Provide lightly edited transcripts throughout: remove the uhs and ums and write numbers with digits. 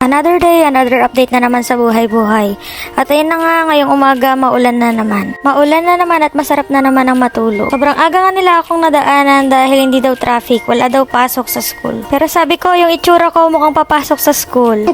Another day, another update na naman sa buhay-buhay. At ayun na nga, ngayong umaga, maulan na naman. Maulan na naman at masarap na naman ang matulog. Sobrang aga nga nila akong nadaanan dahil hindi daw traffic, wala daw pasok sa school. Pero sabi ko, yung itsura ko mukhang papasok sa school.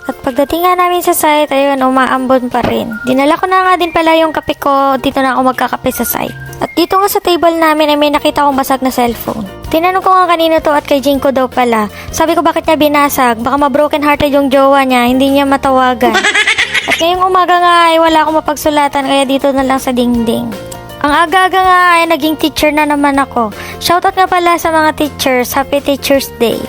At pagdating nga namin sa site, ayun, umaambon pa rin. Dinala ko na nga din pala yung kape ko, dito na ako magkakape sa site. At dito nga sa table namin ay may nakita akong basag na cellphone. Tinanong ko nga kanina to at kay Jinko daw pala. Sabi ko bakit niya binasag, baka ma-broken hearted yung jowa niya, hindi niya matawagan. At ngayong umaga nga ay wala akong mapagsulatan kaya dito na lang sa dingding. Ang aga-aga nga ay naging teacher na naman ako. Shoutout nga pala sa mga teachers, Happy Teachers Day.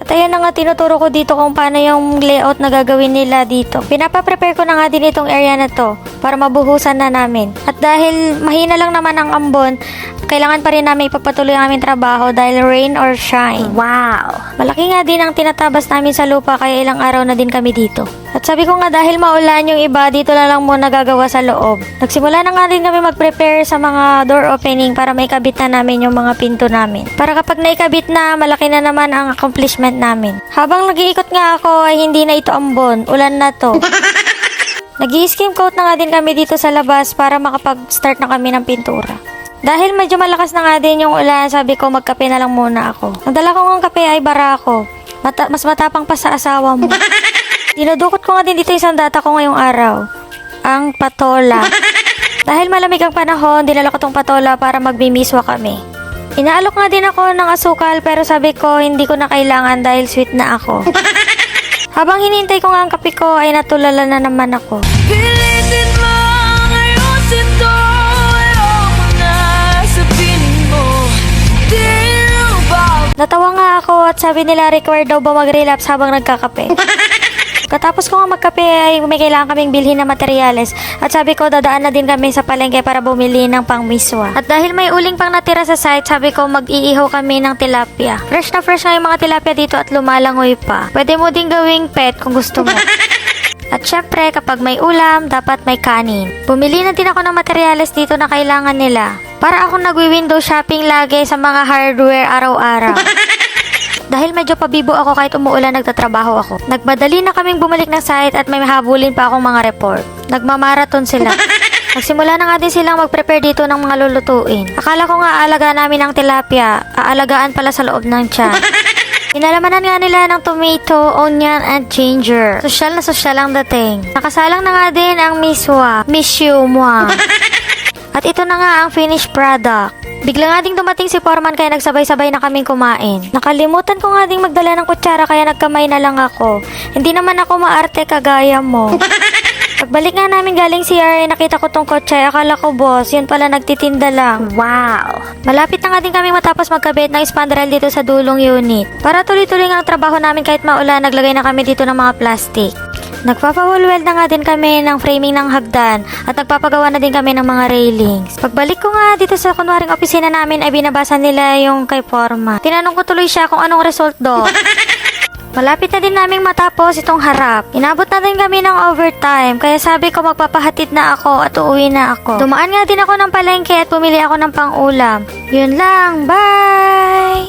At ayun na nga, tinuturo ko dito kung paano yung layout na gagawin nila dito. Pinapa-prepare ko na nga din itong area na to para mabuhusan na namin. At dahil mahina lang naman ang ambon, kailangan pa rin namin ipagpatuloy ang aming trabaho dahil rain or shine. Wow! Malaki nga din ang tinatabas namin sa lupa kaya ilang araw na din kami dito. At sabi ko nga dahil maulan yung iba, dito na lang muna gagawa sa loob. Nagsimula na nga din kami mag-prepare sa mga door opening para maikabit na namin yung mga pinto namin. Para kapag naikabit na, malaki na naman ang accomplishment namin. Habang nag-iikot nga ako ay hindi na ito ambon, ulan na to. Nag-i-skim coat na nga din kami dito sa labas para makapag-start na kami ng pintura. Dahil medyo malakas na nga din yung ulan, sabi ko magkape na lang muna ako. Ang dala ko ng kape ay barako. Mas matapang pa sa asawa mo. Dinudukot ko nga din dito isang data ko ngayong araw. Ang patola. Dahil malamig ang panahon, dinala ko tong patola para magbimiswa kami. Inaalok nga din ako ng asukal pero sabi ko hindi ko na kailangan dahil sweet na ako. Habang hinintay ko nga ang kape ko ay natulala na naman ako. Pilitin mo ngayon ito, ayoko na sa piling mo. Di ba? Natawa nga ako at sabi nila required daw ba mag-relapse habang nagkakape. Katapos ko nga magkape ay may kailangan kaming bilhin na materyales at sabi ko dadaan na din kami sa palengke para bumili ng pangmiswa. At dahil may uling pang natira sa site, sabi ko mag-iihaw kami ng tilapia. Fresh na fresh na yung mga tilapia dito at lumalangoy pa. Pwede mo din gawing pet kung gusto mo. At syempre, kapag may ulam, dapat may kanin. Bumili na din ako ng materyales dito na kailangan nila. Para akong nagwi-window shopping lagi sa mga hardware araw-araw. Dahil medyo pabibo ako kahit umuulan nagtatrabaho ako. Nagmadali na kaming bumalik ng site at may habulin pa akong mga report. Nagmamarathon sila. Nagsimula na nga din silang mag-prepare dito ng mga lulutuin. Akala ko nga aalagaan namin ang tilapia, aalagaan pala sa loob ng tiyan. Inalamanan nga nila ng tomato, onion, and ginger. Sosyal na sosyal ang dating. Nakasalang na nga din ang miswa. Miss you, moi. At ito na nga ang finished product. Bigla nga ding dumating si Foreman kaya nagsabay-sabay na kaming kumain. Nakalimutan ko nga ding magdala ng kutsara kaya nagkamay na lang ako. Hindi naman ako maarte kagaya mo. Pagbalik nga namin galing CR, nakita ko tong kotse. Akala ko boss, yun pala nagtitinda lang. Wow! Malapit na nga din kami matapos magkabit ng spandrel dito sa dulong unit. Para tuloy-tuloy nga ang trabaho namin kahit maulan, naglagay na kami dito ng mga plastic. Nagpapawalweld na nga din kami ng framing ng hagdan at nagpapagawa na din kami ng mga railings. Pagbalik ko nga dito sa kunwaring opisina namin ay binabasa nila yung kay Forma. Tinanong ko tuloy siya kung anong result do. Malapit na din naming matapos itong harap. Inabot na din kami ng overtime kaya sabi ko magpapahatid na ako at uuwi na ako. Dumaan nga din ako ng palengke at pumili ako ng pang-ulam. Yun lang, bye!